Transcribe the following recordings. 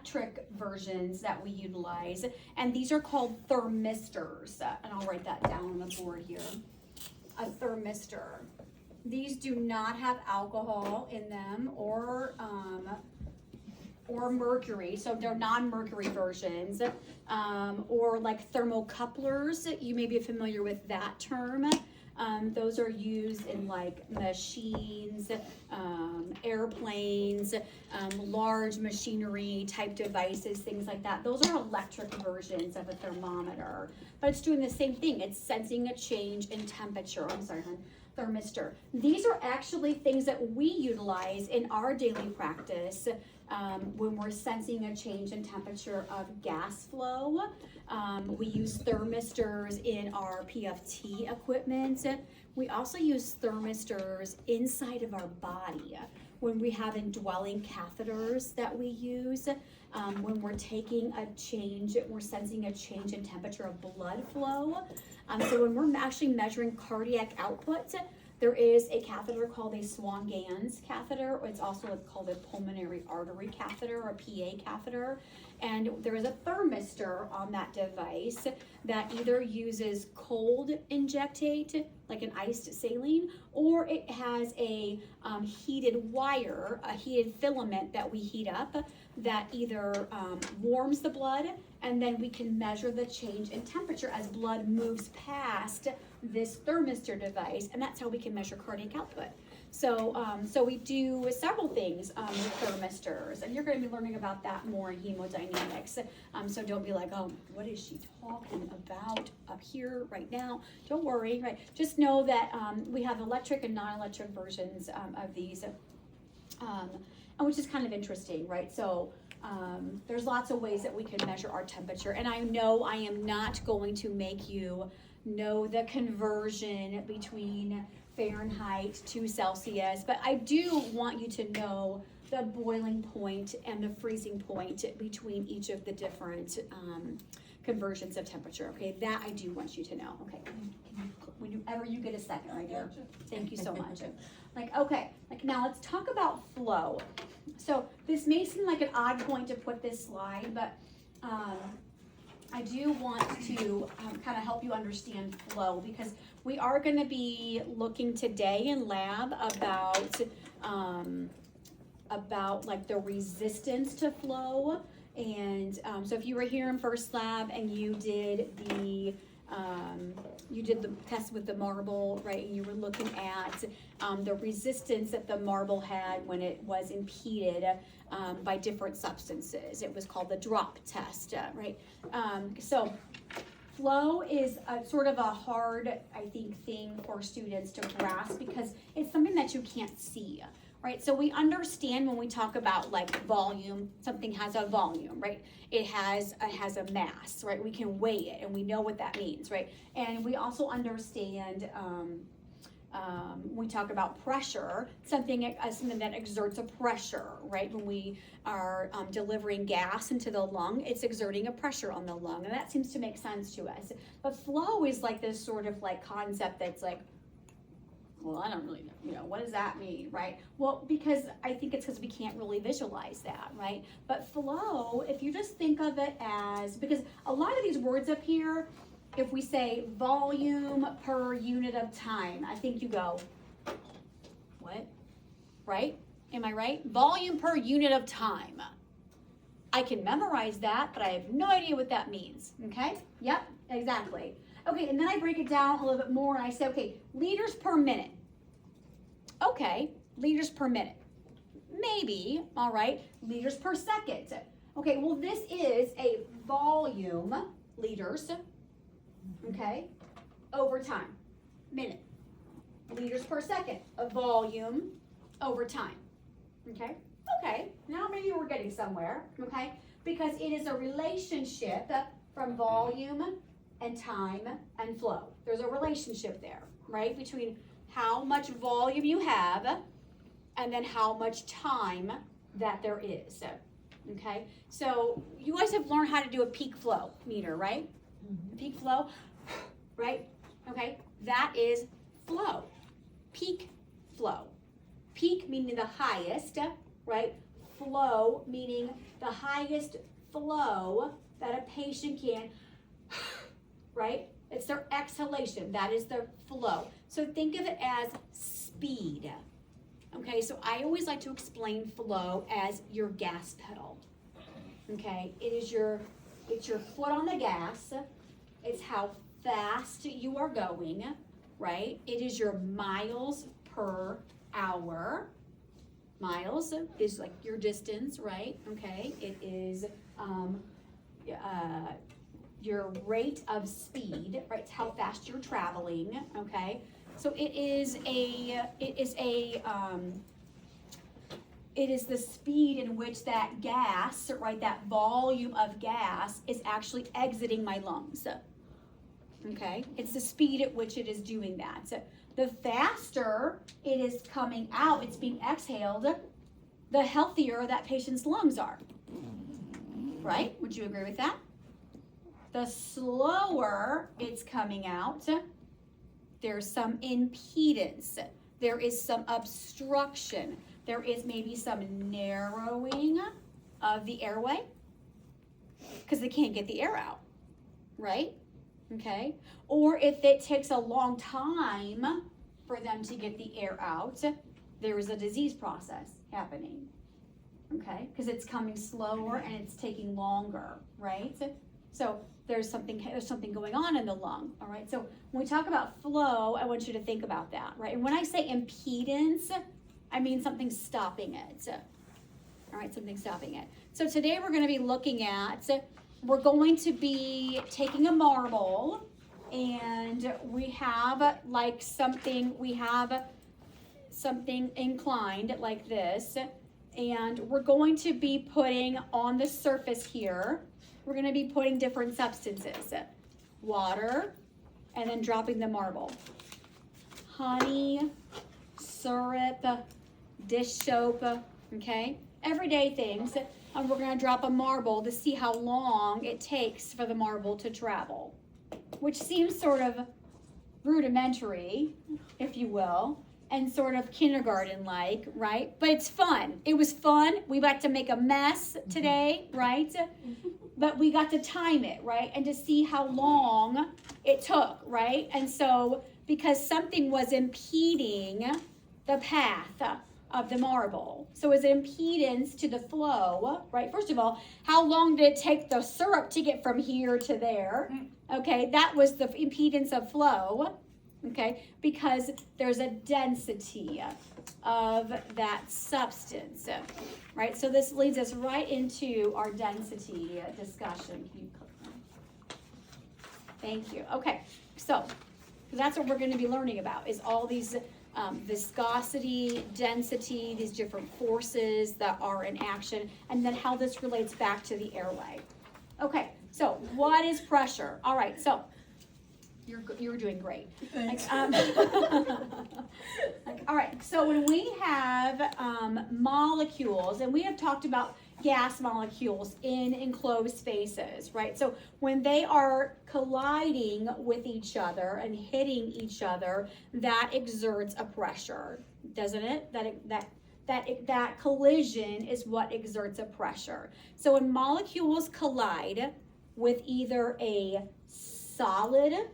electric versions that we utilize, and these are called thermistors. And I'll write that down on the board here. A thermistor. These do not have alcohol in them or mercury, so they're non-mercury versions, or like thermocouplers. You may be familiar with that term. Those are used in like machines, airplanes, large machinery type devices, things like that. Those are electric versions of a thermometer, but it's doing the same thing. It's sensing a change in temperature. I'm sorry, hon. Thermistor. These are actually things that we utilize in our daily practice when we're sensing a change in temperature of gas flow. We use thermistors in our PFT equipment. We also use thermistors inside of our body when we have indwelling catheters that we use, when we're taking a change, we're sensing a change in temperature of blood flow. So when we're actually measuring cardiac output, there is a catheter called a Swan-Ganz catheter, or it's also called a pulmonary artery catheter, or a PA catheter. And there is a thermistor on that device that either uses cold injectate, like an iced saline, or it has a heated wire, a heated filament that we heat up that either warms the blood, and then we can measure the change in temperature as blood moves past this thermistor device, and that's how we can measure cardiac output. So, so we do several things with thermistors, and you're going to be learning about that more in hemodynamics. So don't be like, oh, what is she talking about up here right now? Don't worry, right? Just know that we have electric and non-electric versions of these, and which is kind of interesting, right? So there's lots of ways that we can measure our temperature, and I know I am not going to make you know the conversion between Fahrenheit to Celsius, but I do want you to know the boiling point and the freezing point between each of the different conversions of temperature. Okay, that I do want you to know. Okay, whenever you get a second right here. Thank you so much. Like, okay, like now let's talk about flow. So this may seem like an odd point to put this slide, but I do want to kind of help you understand flow, because we are going to be looking today in lab about like the resistance to flow. And so if you were here in first lab and you did the test with the marble, right, and you were looking at the resistance that the marble had when it was impeded by different substances. It was called the drop test, right? So flow is a sort of a hard, I think, thing for students to grasp because it's something that you can't see, right? So we understand when we talk about like volume, something has a volume, right? It has a mass, right? We can weigh it and we know what that means, right? And we also understand when we talk about pressure, something that exerts a pressure, right? When we are delivering gas into the lung, it's exerting a pressure on the lung, and that seems to make sense to us. But flow is like this sort of like concept that's like, well, I don't really know, what does that mean, right? Well, because I think it's because we can't really visualize that, right? But flow, if you just think of it as, because a lot of these words up here, if we say volume per unit of time, I think you go, what? Right? Am I right? Volume per unit of time. I can memorize that, but I have no idea what that means. Okay? Yep, exactly. Okay, and then I break it down a little bit more and I say, okay, liters per minute. Okay, liters per minute. Maybe, all right, liters per second. Okay, well, this is a volume, liters, okay, over time, minute. Liters per second, a volume over time, okay? Okay, now maybe we're getting somewhere, okay? Because it is a relationship from volume and time and flow. There's a relationship there, right? Between how much volume you have and then how much time that there is, okay? So you guys have learned how to do a peak flow meter, right? Peak flow, right? Okay, that is flow, peak flow. Peak meaning the highest, right? flow, meaning the highest flow that a patient can, right? It's their exhalation. That is their flow. So think of it as speed. Okay, so I always like to explain flow as your gas pedal. Okay, it's your foot on the gas. It's how fast you are going, right? It is your miles per hour. Miles is like your distance, right? Okay, it is your rate of speed, right? It's how fast you're traveling, okay? So it is the speed in which that gas, right, that volume of gas is actually exiting my lungs, okay? It's the speed at which it is doing that. So the faster it is coming out, it's being exhaled, the healthier that patient's lungs are, right? Would you agree with that? The slower it's coming out, there's some impedance, there is some obstruction, there is maybe some narrowing of the airway because they can't get the air out, right? Okay, or if it takes a long time for them to get the air out, there is a disease process happening, okay, because it's coming slower and it's taking longer, right? So there's something going on in the lung, all right? So when we talk about flow, I want you to think about that, right? And when I say impedance, I mean something stopping it, all right, something stopping it. So today we're going to be looking at, we're going to be taking a marble, and we have something inclined like this, and we're going to be putting on the surface here, we're going to be putting different substances, water, and then dropping the marble, honey, syrup, dish soap, okay, everyday things, and we're going to drop a marble to see how long it takes for the marble to travel, which seems sort of rudimentary, if you will, and sort of kindergarten-like, right? But it's fun. It was fun. We got to make a mess today, right? But we got to time it, right? And to see how long it took, right? And so, because something was impeding the path of the marble. So as an impedance to the flow, right? First of all, how long did it take the syrup to get from here to there? Okay, that was the impedance of flow, okay? Because there's a density of that substance, right? So this leads us right into our density discussion. Thank you. Okay, so that's what we're going to be learning about, is all these viscosity, density, these different forces that are in action, and then how this relates back to the airway. Okay, so what is pressure? All right, so you're doing great. All right, so when we have molecules, and we have talked about gas molecules in enclosed spaces, right? So when they are colliding with each other and hitting each other, that exerts a pressure, doesn't it? That collision is what exerts a pressure. So when molecules collide with either a solid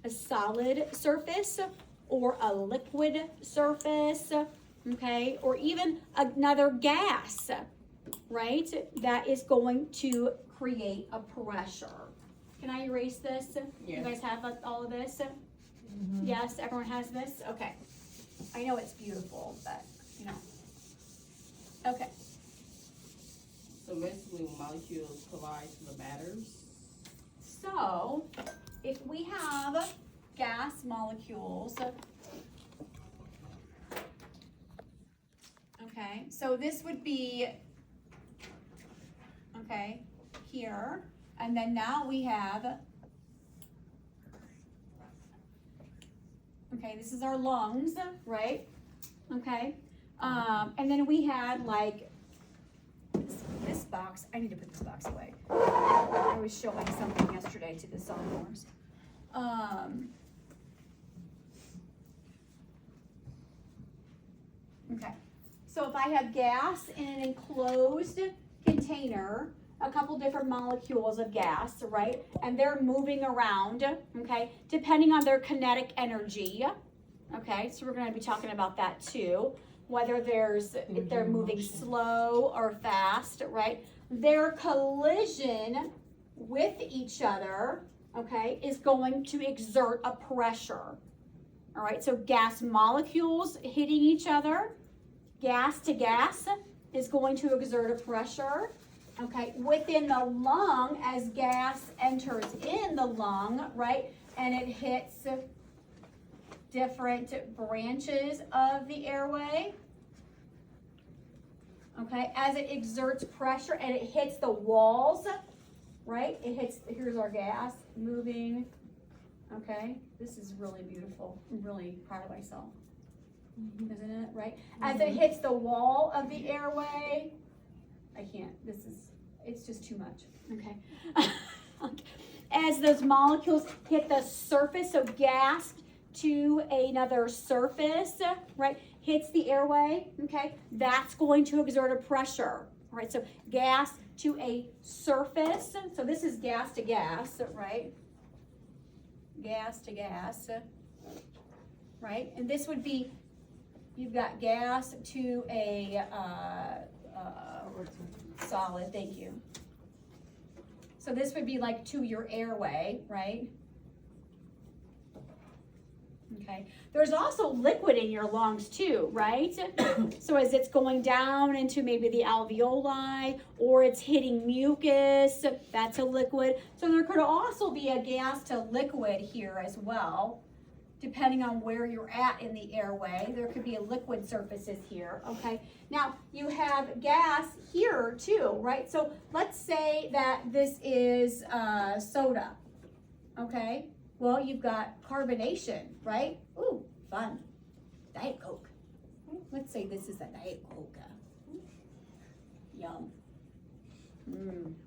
surface or a liquid surface, okay, or even another gas, right, that is going to create a pressure. Can I erase this? Yes. You guys have all of this? Mm-hmm. Yes, everyone has this? Okay. I know it's beautiful, but, you know. Okay. So basically when molecules collide, the matters. So, if we have gas molecules, okay, so this would be, okay, here, and then now we have, okay, this is our lungs, right, okay, and then we had like this box. I need to put this box away. I was showing something yesterday to the sophomores. Okay, So if I have gas in an enclosed container, a couple different molecules of gas, right? And they're moving around, okay, depending on their kinetic energy. Okay, so we're going to be talking about that too. Whether if they're moving slow or fast, right? Their collision with each other, okay, is going to exert a pressure. All right, so gas molecules hitting each other, gas to gas is going to exert a pressure. Okay, within the lung, as gas enters in the lung, right, and it hits different branches of the airway. Okay, as it exerts pressure and it hits the walls, right, here's our gas moving. Okay, this is really beautiful. I'm really proud of myself. Isn't it, right? As it hits the wall of the airway, I can't, it's just too much, okay? As those molecules hit the surface, so gas to another surface, right, hits the airway, okay? That's going to exert a pressure, right? So gas to a surface, so this is gas to gas, right? Gas to gas, right? And this would be, you've got gas to a solid, thank you. So this would be like to your airway, right? Okay. There's also liquid in your lungs too, right? So as it's going down into maybe the alveoli or it's hitting mucus, that's a liquid. So there could also be a gas to liquid here as well, depending on where you're at in the airway. There could be a liquid surfaces here, okay? Now, you have gas here too, right? So let's say that this is soda, okay? Well, you've got carbonation, right? Ooh, fun. Diet Coke. Let's say this is a Diet Coke. Yum.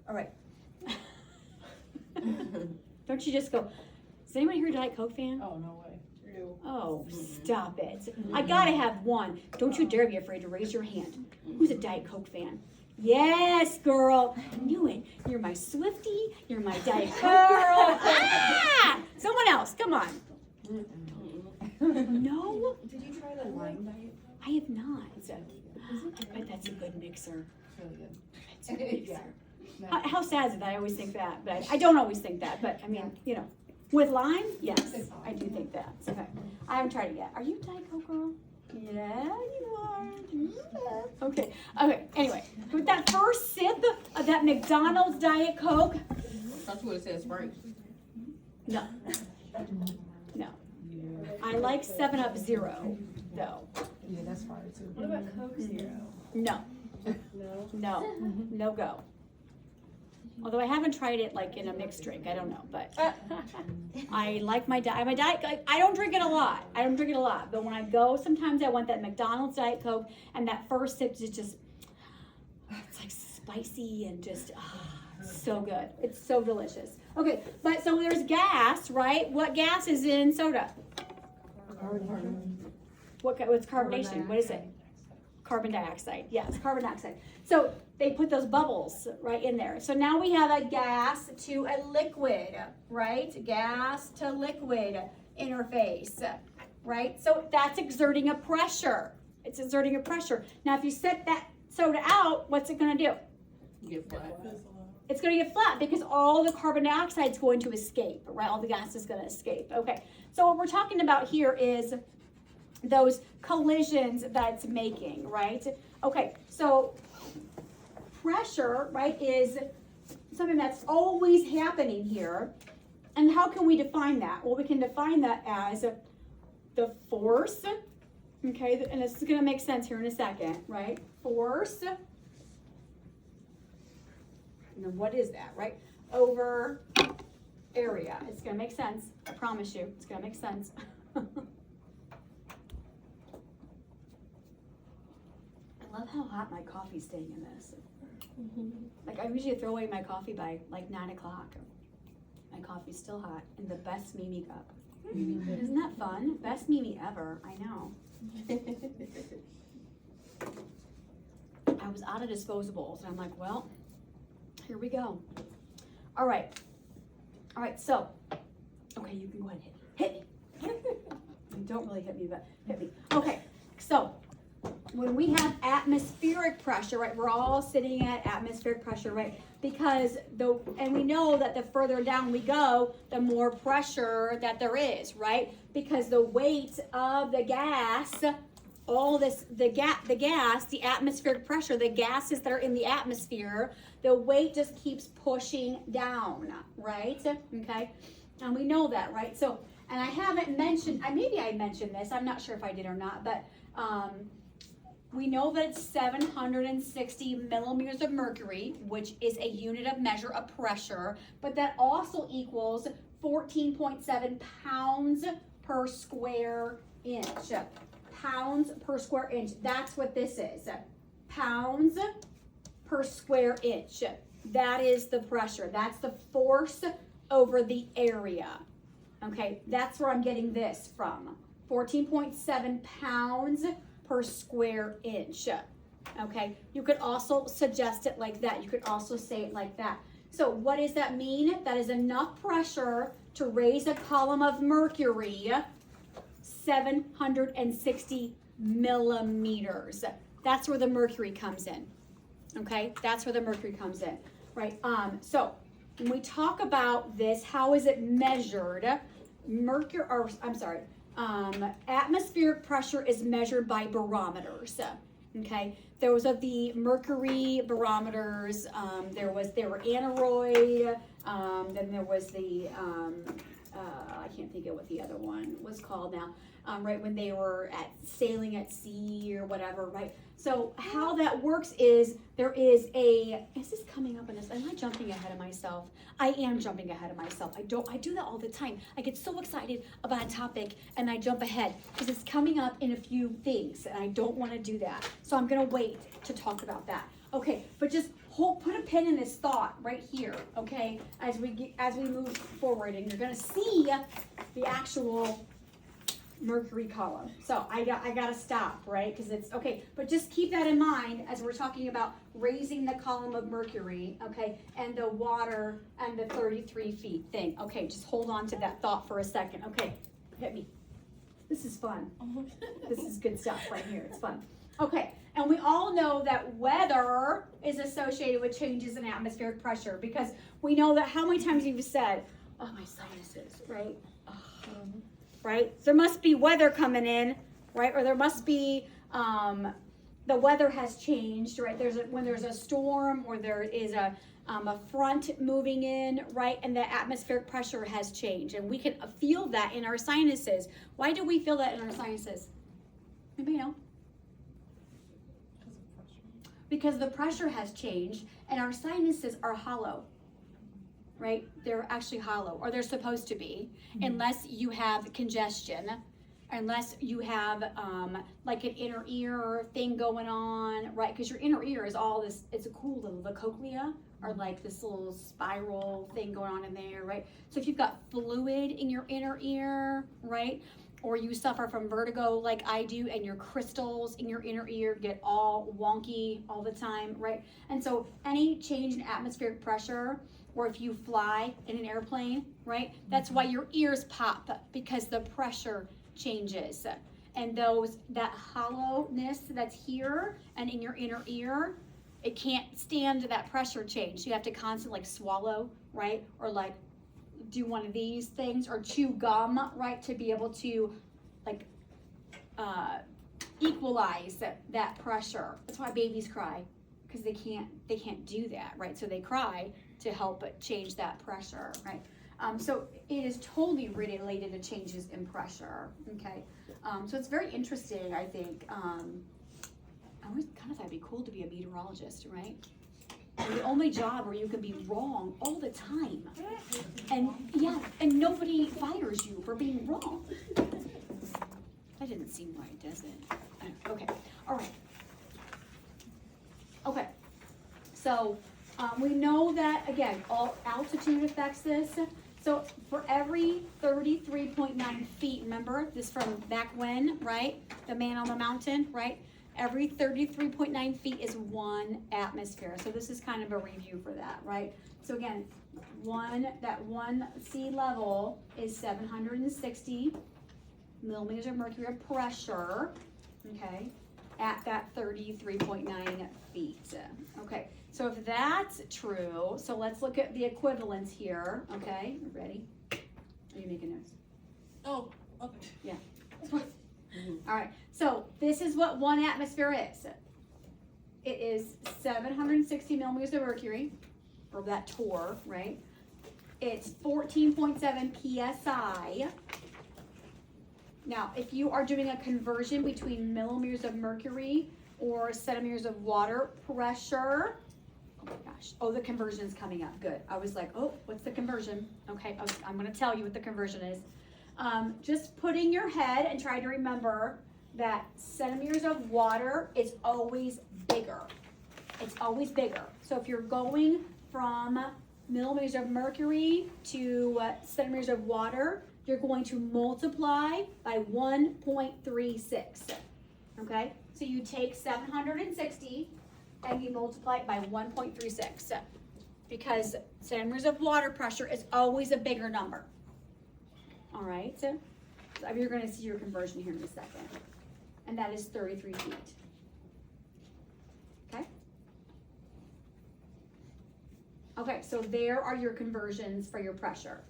All right. Don't you just go, is anyone here a Diet Coke fan? Oh, no way. Oh, stop it. I gotta have one. Don't you dare be afraid to raise your hand. Who's a Diet Coke fan? Yes, girl. I knew it. You're my Swiftie. You're my Diet Coke girl. Ah! Someone else. Come on. No? Did you try the lime diet? I have not. I bet that's a good mixer. Really good. That's a good mixer. How sad is it that I always think that? But I don't always think that. But I mean, you know, with lime, yes, I do think that. Okay. I haven't tried it yet. Are you a Diet Coke girl? Yeah, you are. Yeah. Okay. Okay. Anyway, with that first sip of that McDonald's Diet Coke. That's what it says, Sprite. No. No. I like 7-Up Zero, though. Yeah, that's fire too. What about Coke Zero? No. No. No. No go. Although I haven't tried it like in a mixed drink, I don't know, but I like my diet. Like, I don't drink it a lot. But when I go, sometimes I want that McDonald's Diet Coke, and that first sip is just, it's like spicy and just so good. It's so delicious. Okay, but so there's gas, right? What gas is in soda? What's carbonation? What is it? Carbon dioxide. Yes, carbon dioxide. So they put those bubbles right in there. So now we have a gas to a liquid, right? Gas to liquid interface, right? So that's exerting a pressure. It's exerting a pressure. Now if you set that soda out, what's it going to do? Get flat. It's going to get flat because all the carbon dioxide is going to escape, right? All the gas is going to escape. Okay. So what we're talking about here is those collisions that it's making, right? Okay, so pressure, right, is something that's always happening here. And how can we define that? Well, we can define that as the force, okay, and this is going to make sense here in a second, right? Force, and then what is that, right? Over area. It's going to make sense. I promise you, it's going to make sense. I love how hot my coffee's staying in this. Like I usually throw away my coffee by like 9 o'clock. My coffee's still hot in the best Mimi cup. Isn't that fun? Best Mimi ever, I know. I was out of disposables, and I'm like, well, here we go. All right, so, okay, you can go ahead and hit me. You don't really hit me, but hit me. Okay, so when we have atmospheric pressure, right, we're all sitting at atmospheric pressure, right? Because and we know that the further down we go, the more pressure that there is, right? Because the weight of the gas, the atmospheric pressure, the gases that are in the atmosphere, the weight just keeps pushing down, right? Okay, and we know that, right? So, and I haven't mentioned, maybe I mentioned this, I'm not sure if I did or not, but we know that it's 760 millimeters of mercury, which is a unit of measure of pressure, but that also equals 14.7 pounds per square inch. Pounds per square inch, that's what this is. Pounds per square inch. That is the pressure. That's the force over the area. Okay, that's where I'm getting this from. 14.7 pounds per square inch. Okay, you could also suggest it like that. You could also say it like that. So what does that mean? That is enough pressure to raise a column of mercury 760 millimeters. That's where the mercury comes in. Okay, that's where the mercury comes in, right? So when we talk about this, how is it measured? Atmospheric pressure is measured by barometers. Okay, those are the mercury barometers. They were aneroid. Then there was the I can't think of what the other one was called now. Right, when they were sailing at sea or whatever, right? So how that works is is this coming up in this? Am I jumping ahead of myself? I am jumping ahead of myself. I do that all the time. I get so excited about a topic and I jump ahead because it's coming up in a few things and I don't want to do that. So I'm gonna wait to talk about that. Okay, but just put a pin in this thought right here, okay? As we move forward, and you're gonna see the actual mercury column. So I gotta stop, right? Because it's okay, but just keep that in mind as we're talking about raising the column of mercury, okay, and the water and the 33 feet thing. Okay, just hold on to that thought for a second. Okay, hit me. This is fun. This is good stuff right here. It's fun. Okay, and we all know that weather is associated with changes in atmospheric pressure because we know that how many times you've said, oh, my sinuses, right? Right? There must be weather coming in, right? Or there must be, the weather has changed, right? When there's a storm or there is a front moving in, right? And the atmospheric pressure has changed. And we can feel that in our sinuses. Why do we feel that in our sinuses? Anybody know? Because the pressure has changed and our sinuses are hollow, right? They're actually hollow, or they're supposed to be, unless you have congestion, unless you have like an inner ear thing going on, right? Because your inner ear is all this, it's a cool little, the cochlea, or like this little spiral thing going on in there, right? So if you've got fluid in your inner ear, right? Or you suffer from vertigo like I do, and your crystals in your inner ear get all wonky all the time, right? And so any change in atmospheric pressure, or if you fly in an airplane, right? That's why your ears pop, because the pressure changes. And that hollowness that's here and in your inner ear, it can't stand that pressure change. So you have to constantly like swallow, right? Or like do one of these things, or chew gum, right, to be able to like equalize that pressure. That's why babies cry, because they can't do that, right? So they cry to help change that pressure, right? So it is totally related to changes in pressure, okay? So it's very interesting, I think. I always kind of thought it'd be cool to be a meteorologist, right? The only job where you can be wrong all the time. And nobody fires you for being wrong. That didn't seem right, does it? Okay, all right. Okay, so we know that, again, all altitude affects this. So for every 33.9 feet, remember this from back when, right? The man on the mountain, right? every 33.9 feet is 1 atmosphere. So this is kind of a review for that, right? So again, that one sea level is 760 millimeters of mercury of pressure, okay, at that 33.9 feet. Okay, so if that's true, so let's look at the equivalents here, okay? You ready? Are you making notes? Oh, okay. Yeah. All right, so this is what 1 atmosphere is. It is 760 millimeters of mercury, or that torr, right? It's 14.7 psi. Now, if you are doing a conversion between millimeters of mercury or centimeters of water pressure, oh my gosh, oh, the conversion's coming up, good. I was like, oh, what's the conversion? Okay, I'm gonna tell you what the conversion is. Just put in your head and try to remember that centimeters of water is always bigger. It's always bigger. So if you're going from millimeters of mercury to centimeters of water, you're going to multiply by 1.36, okay? So you take 760 and you multiply it by 1.36 because centimeters of water pressure is always a bigger number. All right, so you're gonna see your conversion here in a second. And that is 33 feet. Okay? Okay, so there are your conversions for your pressure.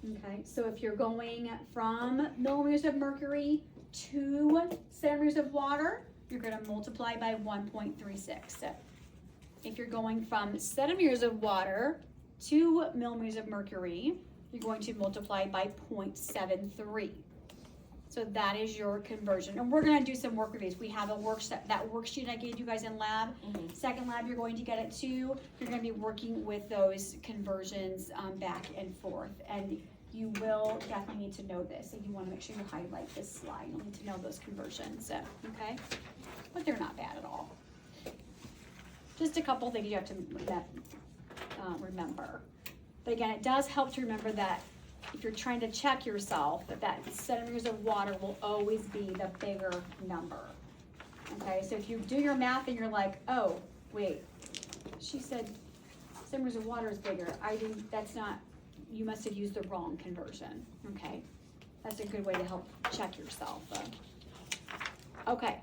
Okay, so if you're going from millimeters of mercury to centimeters of water, you're gonna multiply by 1.36. If you're going from centimeters of water to millimeters of mercury, you're going to multiply by 0.73. So that is your conversion. And we're gonna do some work with these. We have a that worksheet I gave you guys in lab. Second lab, you're going to get it too. You're gonna be working with those conversions back and forth. And you will definitely need to know this. And you wanna make sure you highlight this slide. You'll need to know those conversions, okay? But they're not bad at all. Just a couple things you have to remember. But again, it does help to remember that if you're trying to check yourself, that centimeters of water will always be the bigger number. Okay, so if you do your math and you're like, oh, wait, she said centimeters of water is bigger. That's not, you must have used the wrong conversion. Okay, that's a good way to help check yourself. Okay.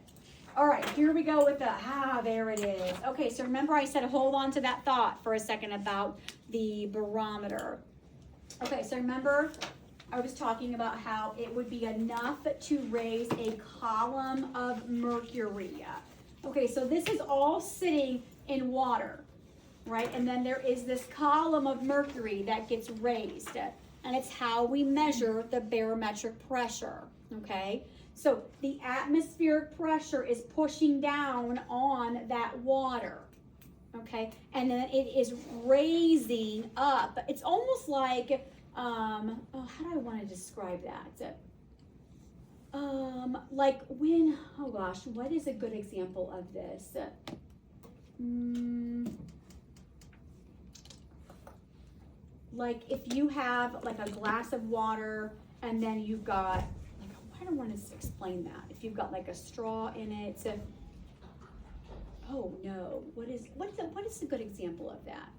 All right, here we go with there it is. Okay, so remember I said hold on to that thought for a second about the barometer. Okay, so remember I was talking about how it would be enough to raise a column of mercury. Okay, so this is all sitting in water, right? And then there is this column of mercury that gets raised, and it's how we measure the barometric pressure, okay? So the atmospheric pressure is pushing down on that water, okay? And then it is raising up. It's almost like, how do I want to describe that? Like when, oh gosh, what is a good example of this? Like if you have like a glass of water and then you've got, I don't want to explain that. If you've got like a straw in it, oh no, what is a good example of that?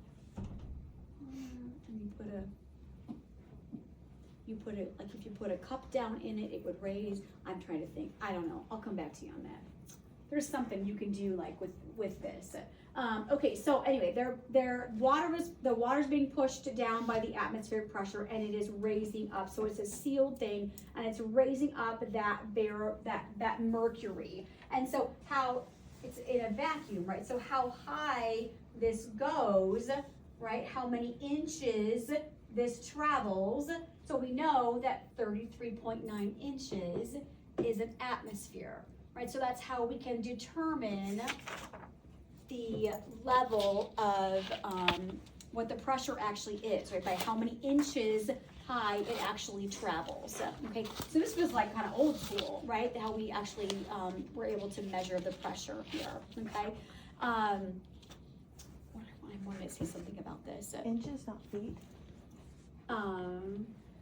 You put it like if you put a cup down in it, it would raise. I'm trying to think. I don't know. I'll come back to you on that. There's something you can do like with this. Okay, so anyway, the water's being pushed down by the atmospheric pressure and it is raising up. So it's a sealed thing and it's raising up that mercury. And so how it's in a vacuum, right? So how high this goes, right? How many inches this travels. So we know that 33.9 inches is an atmosphere, right? So that's how we can determine the level of what the pressure actually is, right? By how many inches high it actually travels. Okay, so this was like kind of old school, right? How we actually were able to measure the pressure here. Okay, I wanted to say something about this. Inches, not feet.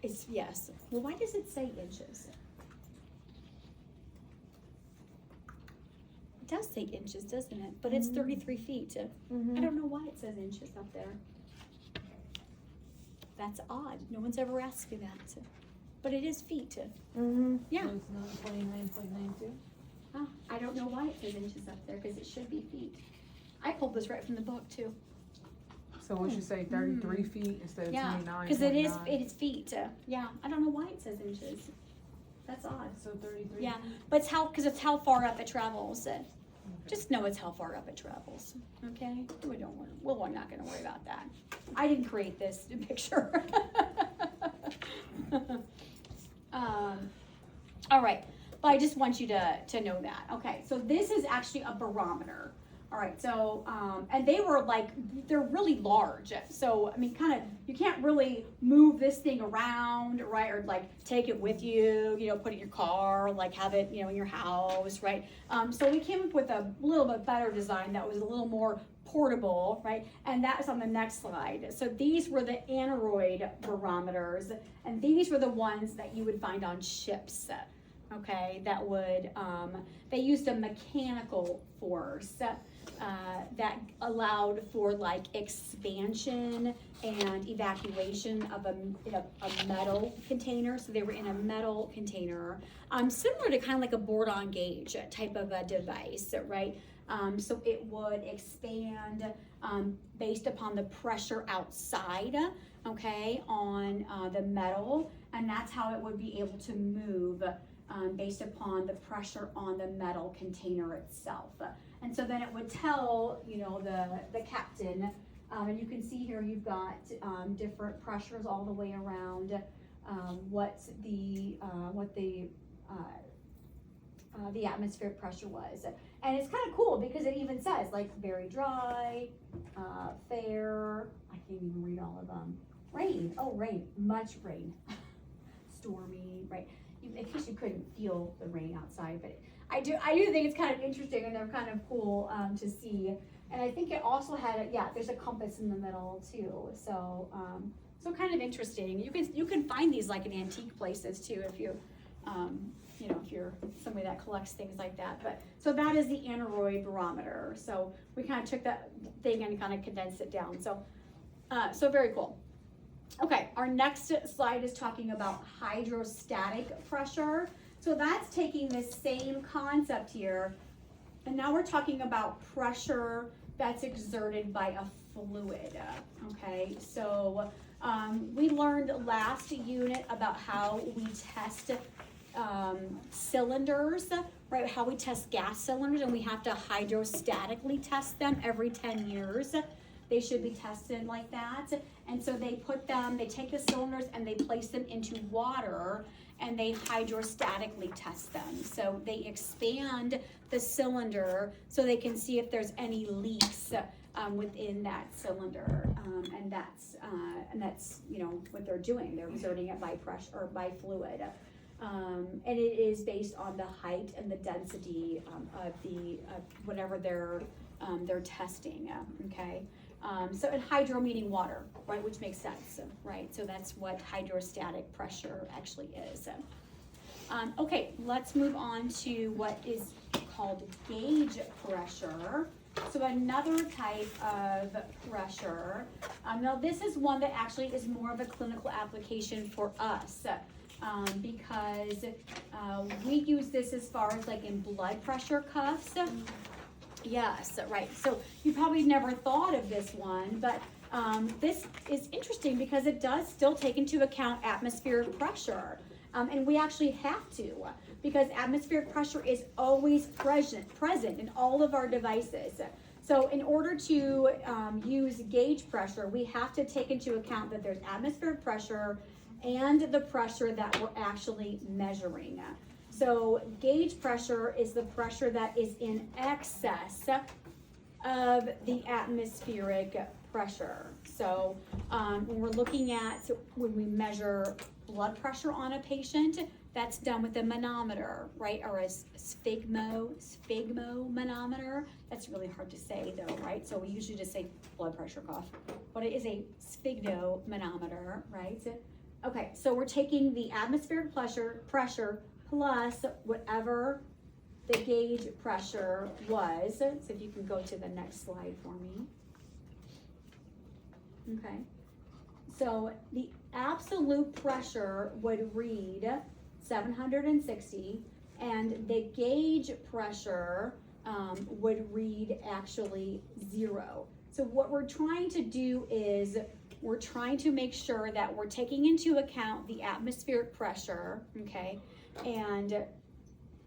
It's yes. Well, why does it say inches? does say inches, doesn't it? But it's 33 feet. I don't know why it says inches up there. That's odd. No one's ever asked me that. But it is feet. Yeah. So it's not 29.92? I don't know why it says inches up there because it should be feet. I pulled this right from the book too. So we should say 33 feet instead of Yeah, 29.9? because it is feet. Yeah, I don't know why it says inches. That's odd. So 33 Yeah, feet? but it's how far up it travels. Just know it's how far up it travels. Okay, we're not going to worry about that. I didn't create this picture. All right, but I just want you to know that. Okay, so this is actually a barometer. All right, so, and they were like, they're really large. So, I mean, kind of, you can't really move this thing around, right? Or like take it with you, put it in your car, like have it, in your house, right? So we came up with a little bit better design that was a little more portable, right? And that was on the next slide. So these were the aneroid barometers, and these were the ones that you would find on ships. Okay, that would, they used a mechanical force that allowed for like expansion and evacuation of a metal container. So they were in a metal container, similar to kind of like a board on gauge type of a device, right? So it would expand based upon the pressure outside, okay, on the metal, and that's how it would be able to move based upon the pressure on the metal container itself. And so then it would tell, the captain, and you can see here you've got different pressures all the way around what the atmospheric pressure was. And it's kind of cool because it even says like very dry, fair, I can't even read all of them. Rain, much rain, stormy, right? In case you couldn't feel the rain outside, but I do think it's kind of interesting and they're kind of cool to see. And I think it also had there's a compass in the middle too. So so kind of interesting. You can find these like in antique places too if you if you're somebody that collects things like that. But so that is the aneroid barometer. So we kind of took that thing and kind of condensed it down. So so very cool. Okay, our next slide is talking about hydrostatic pressure. So that's taking this same concept here, and now we're talking about pressure that's exerted by a fluid. Okay, so we learned last unit about how we test cylinders, right? How we test gas cylinders, and we have to hydrostatically test them every 10 years. They should be tested like that. And so they take the cylinders and they place them into water and they hydrostatically test them. So they expand the cylinder so they can see if there's any leaks within that cylinder. And that's what they're doing. They're exerting it by pressure or by fluid. And it is based on the height and the density of whatever they're testing, okay? So and hydro meaning water, right, which makes sense, right? So that's what hydrostatic pressure actually is. Okay, let's move on to what is called gauge pressure. So another type of pressure. Now this is one that actually is more of a clinical application for us. Because we use this as far as like in blood pressure cuffs. Yes, right. So you probably never thought of this one, but this is interesting because it does still take into account atmospheric pressure. And we actually have to, because atmospheric pressure is always present in all of our devices. So in order to use gauge pressure, we have to take into account that there's atmospheric pressure and the pressure that we're actually measuring. So gauge pressure is the pressure that is in excess of the atmospheric pressure. So when we're looking at, when we measure blood pressure on a patient, that's done with a manometer, right? Or a sphygmomanometer. That's really hard to say though, right? So we usually just say blood pressure cuff, but it is a sphygmomanometer, right? Okay, so we're taking the atmospheric pressure plus whatever the gauge pressure was, so if you can go to the next slide for me. Okay, so the absolute pressure would read 760, and the gauge pressure would read actually 0. So what we're trying to do is we're trying to make sure that we're taking into account the atmospheric pressure, okay, and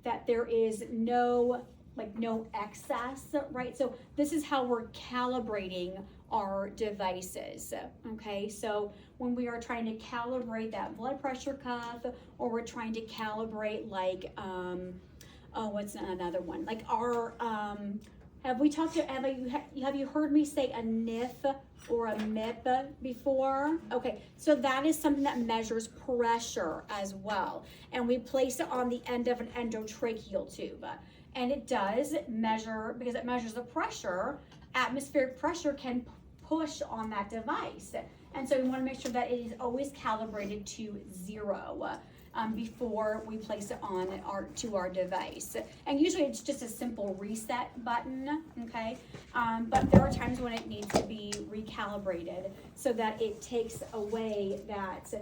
that there is no excess, right? So this is how we're calibrating our devices, okay? So when we are trying to calibrate that blood pressure cuff, or we're trying to calibrate like, what's another one? Like our, have you heard me say a NIF or a MIP before? Okay, so that is something that measures pressure as well. And we place it on the end of an endotracheal tube. And it does measure, because it measures the pressure, atmospheric pressure can push on that device. And so we want to make sure that it is always calibrated to 0 before we place it on our device. And usually it's just a simple reset button, okay? But there are times when it needs to be recalibrated so that it takes away that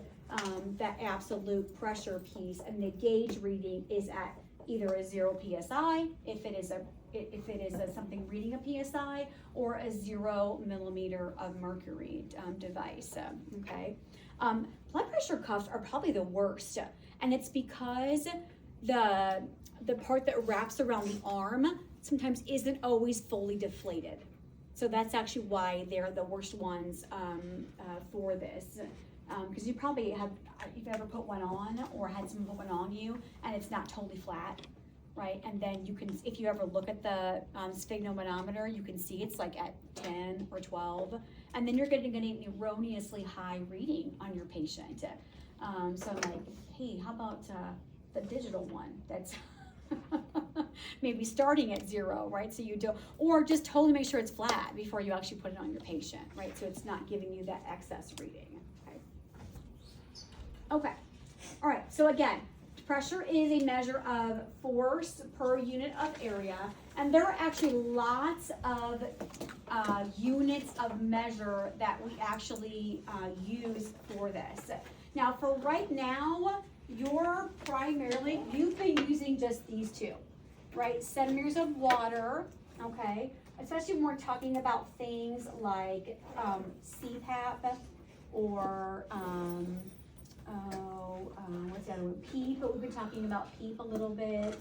absolute pressure piece, and the gauge reading is at either a 0 psi if it is something reading a psi, or a 0 millimeter of mercury device. Okay, blood pressure cuffs are probably the worst, and it's because the part that wraps around the arm sometimes isn't always fully deflated. So that's actually why they're the worst ones for this. Because you've ever put one on or had someone put one on you and it's not totally flat, right? And then you can, if you ever look at the sphygmomanometer, you can see it's like at 10 or 12, and then you're getting an erroneously high reading on your patient. So I'm like, hey, how about the digital one that's maybe starting at 0, right? So you do, or just totally make sure it's flat before you actually put it on your patient, right? So it's not giving you that excess reading. Okay, all right, so again, pressure is a measure of force per unit of area, and there are actually lots of units of measure that we actually use for this. Now, for right now, you've been using just these two, right? Centimeters of water, okay? Especially when we're talking about things like CPAP or what's the other one? PEEP, but we've been talking about PEEP a little bit.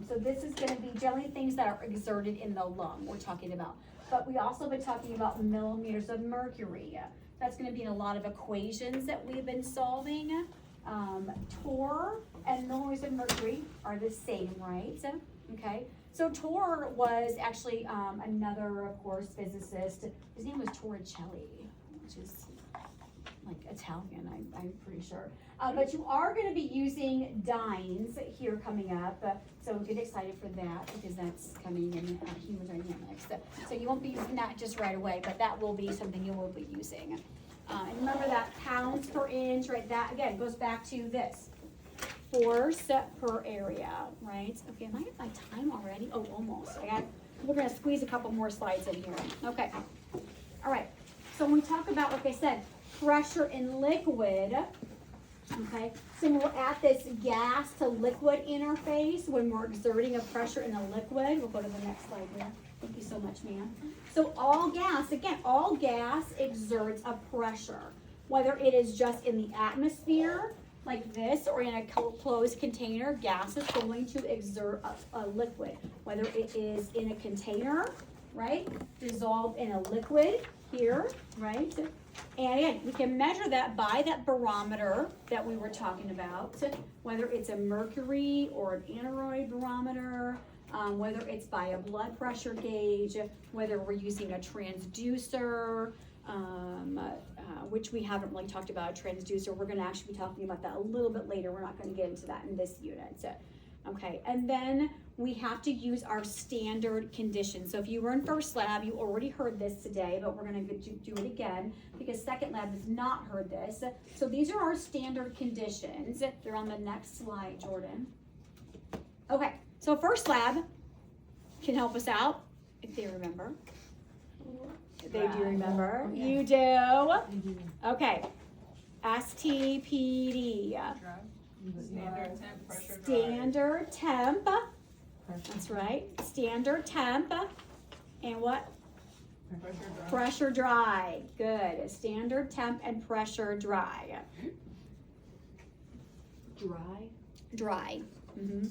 So this is going to be generally things that are exerted in the lung we're talking about. But we also been talking about millimeters of mercury. That's going to be in a lot of equations that we've been solving. Torr and millimeters of mercury are the same, right? Okay. So Torr was actually another, of course, physicist. His name was Torricelli, which is like Italian, I'm pretty sure. But you are going to be using dynes here coming up, so get excited for that because that's coming in hemodynamics. So you won't be using that just right away, but that will be something you will be using. And remember that pounds per inch, right? That again goes back to this force per area, right? Okay, am I at my time already? Oh, almost. We're going to squeeze a couple more slides in here. Okay. All right. So when we talk about, like I said, pressure in liquid, okay, so when we're at this gas to liquid interface, when we're exerting a pressure in a liquid, we'll go to the next slide here. Thank you so much, ma'am. So all gas exerts a pressure, whether it is just in the atmosphere, like this, or in a closed container. Gas is going to exert a liquid, whether it is in a container, right, dissolved in a liquid here, right? And again, we can measure that by that barometer that we were talking about, whether it's a mercury or an aneroid barometer, whether it's by a blood pressure gauge, whether we're using a transducer, which we haven't really talked about a transducer. We're going to actually be talking about that a little bit later. We're not going to get into that in this unit. Okay, and then we have to use our standard conditions. So if you were in first lab, you already heard this today, but we're going to do it again because second lab has not heard this. So these are our standard conditions. They're on the next slide, Jordan. Okay, So first lab can help us out if they remember. They do remember. Oh, yeah. You do. Okay. STPD. Standard temp pressure drive. Standard temp. That's right. Standard temp. And what? Pressure drive. Pressure dry. Good. Standard temp and pressure dry. Dry. Dry. Mm-hmm.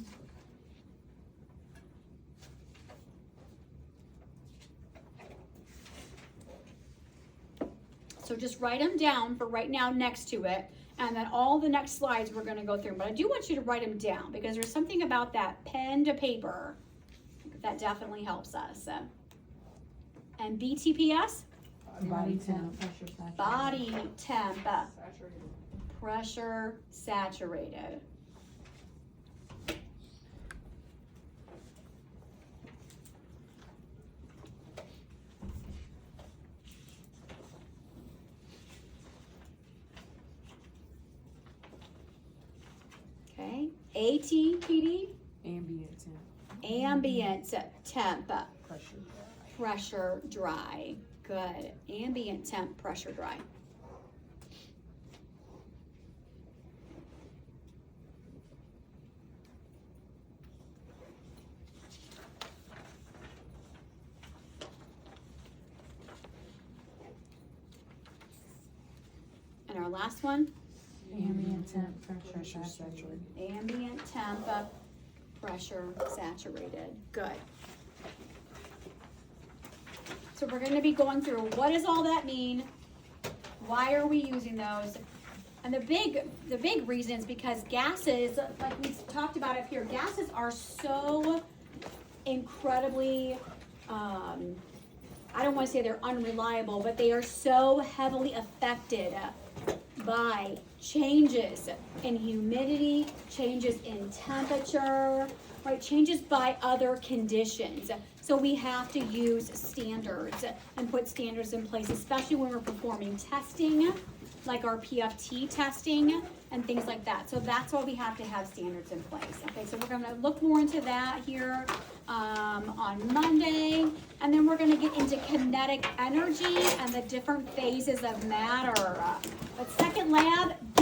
So just write them down for right now next to it. And then all the next slides we're going to go through. But I do want you to write them down because there's something about that pen to paper that definitely helps us. And BTPS, Body temp. Pressure saturated. body temp, Saturated. pressure saturated. Okay, ATPD, Ambient temp. ambient temp, Pressure. pressure dry. Good. Ambient temp, pressure dry. And our last one, Ambient temp. Pressure Pressure saturated. saturated. ambient temp, pressure saturated. Good. So we're going to be going through what does all that mean? Why are we using those? And the big reason is because gases, like we talked about up here, gases are so incredibly, I don't want to say they're unreliable, but they are so heavily affected by changes in humidity, changes in temperature, right? Changes by other conditions. So we have to use standards and put standards in place, especially when we're performing testing, like our PFT testing and things like that. So that's why we have to have standards in place. Okay, so we're gonna look more into that here on Monday. And then we're gonna get into kinetic energy and the different phases of matter. But second lab,